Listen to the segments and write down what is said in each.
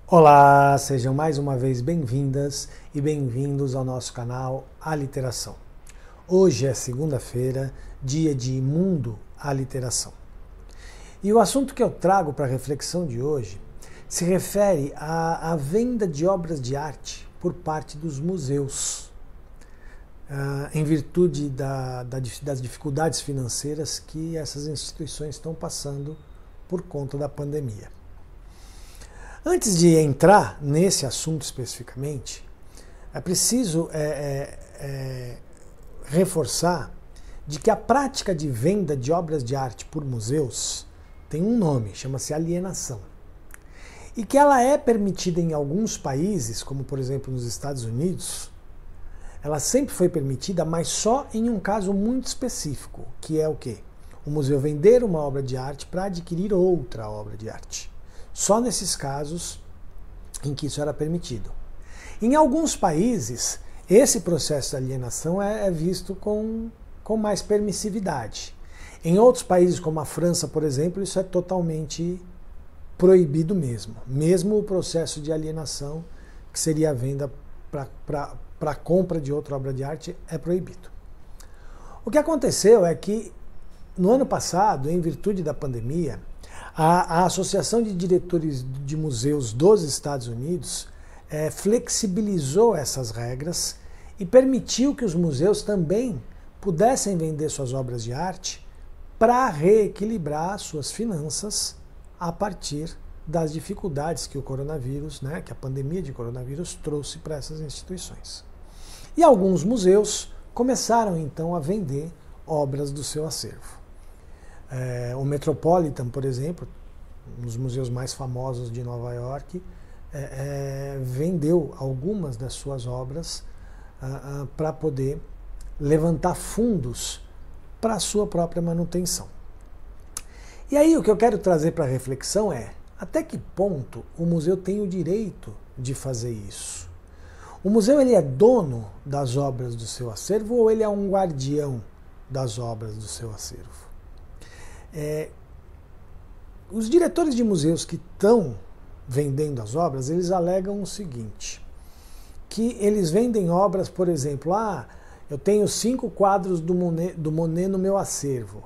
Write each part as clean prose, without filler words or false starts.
Olá, sejam mais uma vez bem-vindas e bem-vindos ao nosso canal Aliteração. Hoje é segunda-feira, dia de Mundo Aliteração. E o assunto que eu trago para a reflexão de hoje se refere à venda de obras de arte por parte dos museus, em virtude das dificuldades financeiras que essas instituições estão passando por conta da pandemia. Antes de entrar nesse assunto especificamente, é preciso reforçar de que a prática de venda de obras de arte por museus tem um nome, chama-se alienação. E que ela é permitida em alguns países, como por exemplo nos Estados Unidos, ela sempre foi permitida, mas só em um caso muito específico, que é o quê? O museu vender uma obra de arte para adquirir outra obra de arte. Só nesses casos em que isso era permitido. Em alguns países, esse processo de alienação é visto com mais permissividade. Em outros países, como a França, por exemplo, isso é totalmente proibido mesmo. Mesmo o processo de alienação, que seria a venda para a compra de outra obra de arte, é proibido. O que aconteceu é que, no ano passado, em virtude da pandemia, a Associação de Diretores de Museus dos Estados Unidos flexibilizou essas regras e permitiu que os museus também pudessem vender suas obras de arte para reequilibrar suas finanças a partir das dificuldades que o coronavírus, que a pandemia de coronavírus trouxe para essas instituições. E alguns museus começaram então a vender obras do seu acervo. O Metropolitan, por exemplo, um dos museus mais famosos de Nova York, vendeu algumas das suas obras para poder levantar fundos para a sua própria manutenção. E aí o que eu quero trazer para a reflexão é até que ponto o museu tem o direito de fazer isso? O museu ele é dono das obras do seu acervo ou ele é um guardião das obras do seu acervo? Os diretores de museus que estão vendendo as obras, eles alegam o seguinte, que eles vendem obras, por exemplo, eu tenho 5 quadros do Monet no meu acervo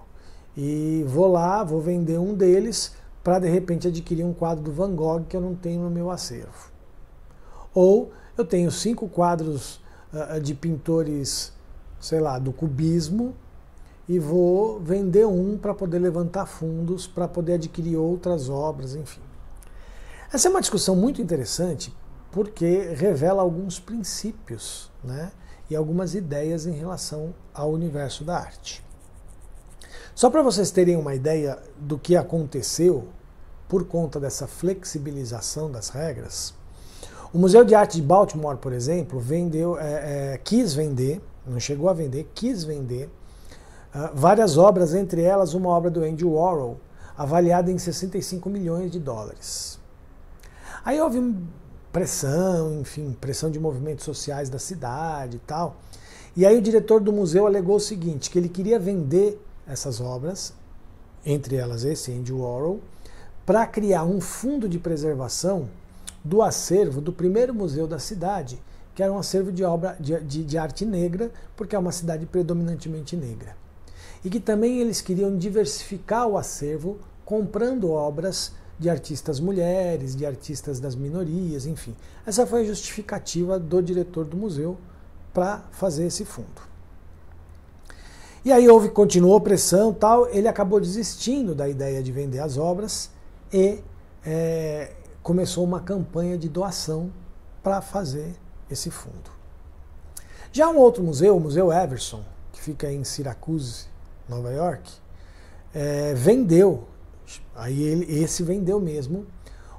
e vou vender um deles para de repente adquirir um quadro do Van Gogh que eu não tenho no meu acervo. Ou eu tenho 5 quadros de pintores, sei lá, do cubismo, e vou vender um para poder levantar fundos, para poder adquirir outras obras, enfim. Essa é uma discussão muito interessante porque revela alguns princípios, e algumas ideias em relação ao universo da arte. Só para vocês terem uma ideia do que aconteceu por conta dessa flexibilização das regras, o Museu de Arte de Baltimore, por exemplo, quis vender, não chegou a vender, quis vender várias obras, entre elas uma obra do Andy Warhol, avaliada em 65 milhões de dólares. Aí houve pressão, enfim, pressão de movimentos sociais da cidade e tal. E aí o diretor do museu alegou o seguinte, que ele queria vender essas obras, entre elas esse Andy Warhol, para criar um fundo de preservação do acervo do primeiro museu da cidade, que era um acervo de obra de arte negra, porque é uma cidade predominantemente negra. E que também eles queriam diversificar o acervo comprando obras de artistas mulheres, de artistas das minorias, enfim. Essa foi a justificativa do diretor do museu para fazer esse fundo. E aí continuou pressão, tal, ele acabou desistindo da ideia de vender as obras e começou uma campanha de doação para fazer esse fundo. Já um outro museu, o Museu Everson, que fica em Syracuse, Nova York, vendeu, esse vendeu mesmo,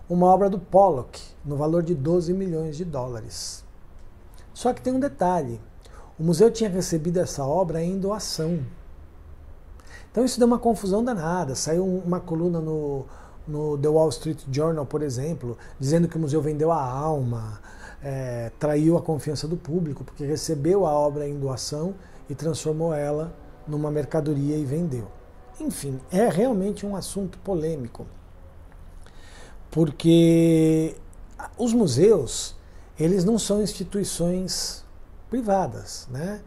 uma obra do Pollock, no valor de 12 milhões de dólares. Só que tem um detalhe, o museu tinha recebido essa obra em doação. Então isso deu uma confusão danada, saiu uma coluna no The Wall Street Journal, por exemplo, dizendo que o museu vendeu a alma, traiu a confiança do público, porque recebeu a obra em doação e transformou ela numa mercadoria e vendeu. Enfim, é realmente um assunto polêmico, porque os museus, eles não são instituições privadas, né?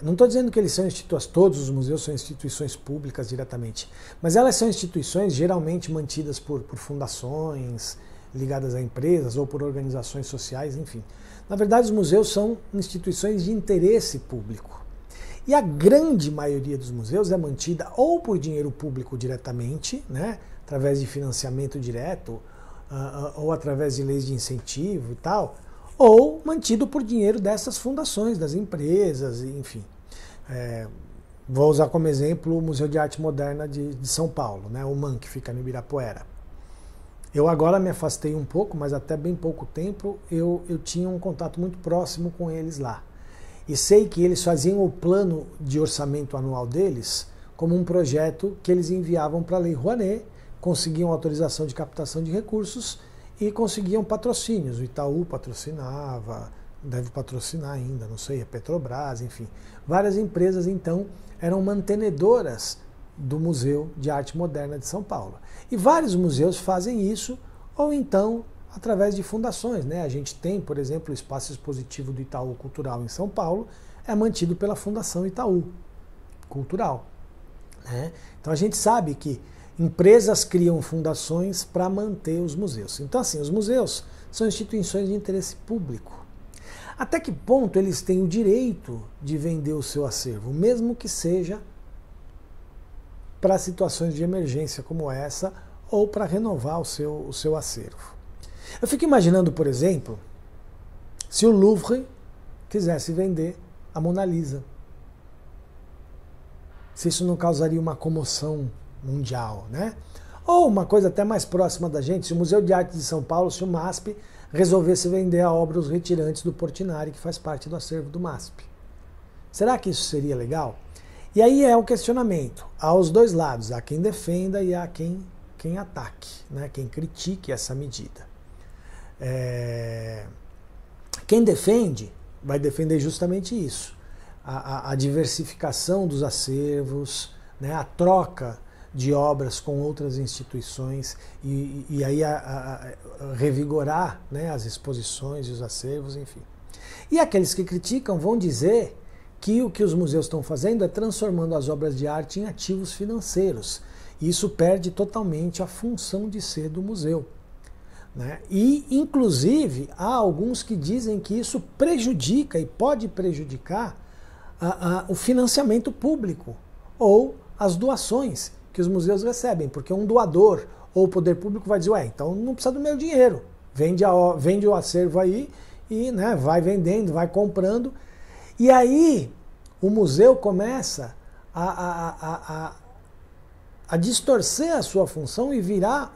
Não estou dizendo que eles são instituições, todos os museus são instituições públicas diretamente, mas elas são instituições geralmente mantidas por fundações, ligadas a empresas ou por organizações sociais, enfim. Na verdade, os museus são instituições de interesse público. E a grande maioria dos museus é mantida ou por dinheiro público diretamente, né, através de financiamento direto, ou através de leis de incentivo e tal, ou mantido por dinheiro dessas fundações, das empresas, enfim. Vou usar como exemplo o Museu de Arte Moderna de São Paulo, né, o MAM, que fica no Ibirapuera. Eu agora me afastei um pouco, mas até bem pouco tempo eu tinha um contato muito próximo com eles lá. E sei que eles faziam o plano de orçamento anual deles como um projeto que eles enviavam para a Lei Rouanet, conseguiam autorização de captação de recursos e conseguiam patrocínios. O Itaú patrocinava, deve patrocinar ainda, não sei, a Petrobras, enfim. Várias empresas, então, eram mantenedoras do Museu de Arte Moderna de São Paulo. E vários museus fazem isso, ou então através de fundações, né? A gente tem, por exemplo, o Espaço Expositivo do Itaú Cultural em São Paulo, é mantido pela Fundação Itaú Cultural, né? Então a gente sabe que empresas criam fundações para manter os museus. Então, assim, os museus são instituições de interesse público. Até que ponto eles têm o direito de vender o seu acervo, mesmo que seja para situações de emergência como essa, ou para renovar o seu acervo? Eu fico imaginando, por exemplo, se o Louvre quisesse vender a Mona Lisa. Se isso não causaria uma comoção mundial, né? Ou uma coisa até mais próxima da gente, se o Museu de Arte de São Paulo, se o MASP, resolvesse vender a obra Os Retirantes do Portinari, que faz parte do acervo do MASP. Será que isso seria legal? E aí é o questionamento. Há os dois lados, há quem defenda e há quem ataque, né? Quem critique essa medida. Quem defende vai defender justamente isso, a diversificação dos acervos, né? A troca de obras com outras instituições e aí revigorar, né, as exposições e os acervos, enfim. E aqueles que criticam vão dizer que o que os museus estão fazendo é transformando as obras de arte em ativos financeiros. E isso perde totalmente a função de ser do museu, né? E, inclusive, há alguns que dizem que isso prejudica e pode prejudicar o financiamento público ou as doações que os museus recebem, porque um doador ou o poder público vai dizer, ué, então não precisa do meu dinheiro, vende o acervo aí e, né, vai vendendo, vai comprando, e aí o museu começa a distorcer a sua função e virar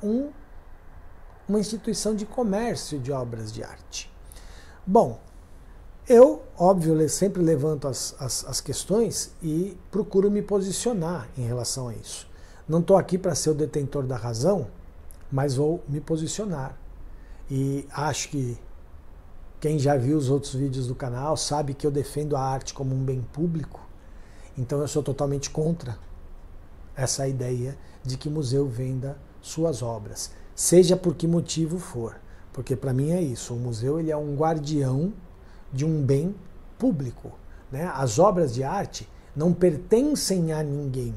uma instituição de comércio de obras de arte. Bom, eu, óbvio, sempre levanto as questões e procuro me posicionar em relação a isso. Não estou aqui para ser o detentor da razão, mas vou me posicionar. E acho que quem já viu os outros vídeos do canal sabe que eu defendo a arte como um bem público, então eu sou totalmente contra essa ideia de que o museu venda suas obras, seja por que motivo for, porque para mim é isso, o museu ele é um guardião de um bem público, né? As obras de arte não pertencem a ninguém,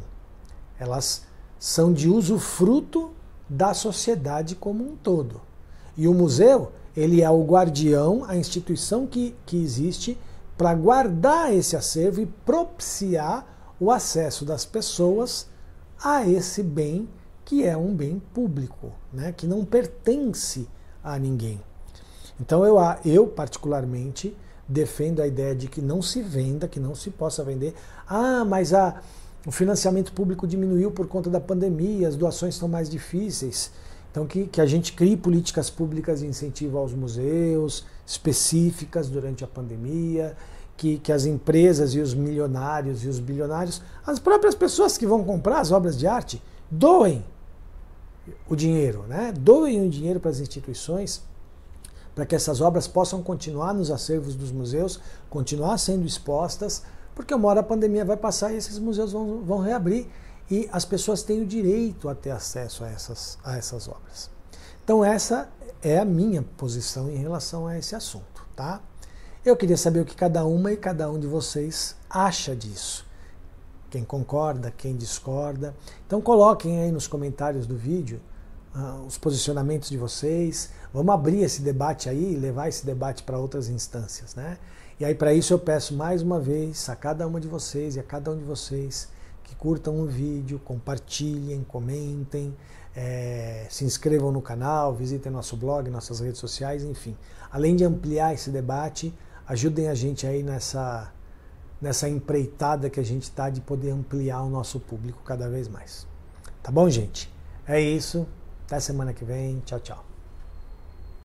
elas são de usufruto da sociedade como um todo. E o museu, ele é o guardião, a instituição que existe para guardar esse acervo e propiciar o acesso das pessoas a esse bem que é um bem público, né? Que não pertence a ninguém. Então eu particularmente defendo a ideia de que não se venda, que não se possa vender. Ah, mas o financiamento público diminuiu por conta da pandemia, as doações estão mais difíceis. Então que a gente crie políticas públicas de incentivo aos museus, específicas durante a pandemia, que as empresas e os milionários e os bilionários, as próprias pessoas que vão comprar as obras de arte, doem o dinheiro, né? Doem o dinheiro para as instituições, para que essas obras possam continuar nos acervos dos museus, continuar sendo expostas, porque uma hora a pandemia vai passar e esses museus vão reabrir e as pessoas têm o direito a ter acesso a essas obras. Então essa é a minha posição em relação a esse assunto, tá? Eu queria saber o que cada uma e cada um de vocês acha disso. Quem concorda, quem discorda. Então coloquem aí nos comentários do vídeo os posicionamentos de vocês. Vamos abrir esse debate aí e levar esse debate para outras instâncias, né? E aí para isso eu peço mais uma vez a cada uma de vocês e a cada um de vocês que curtam o vídeo, compartilhem, comentem, se inscrevam no canal, visitem nosso blog, nossas redes sociais, enfim. Além de ampliar esse debate, ajudem a gente aí nessa empreitada que a gente está de poder ampliar o nosso público cada vez mais. Tá bom, gente? É isso. Até semana que vem. Tchau, tchau.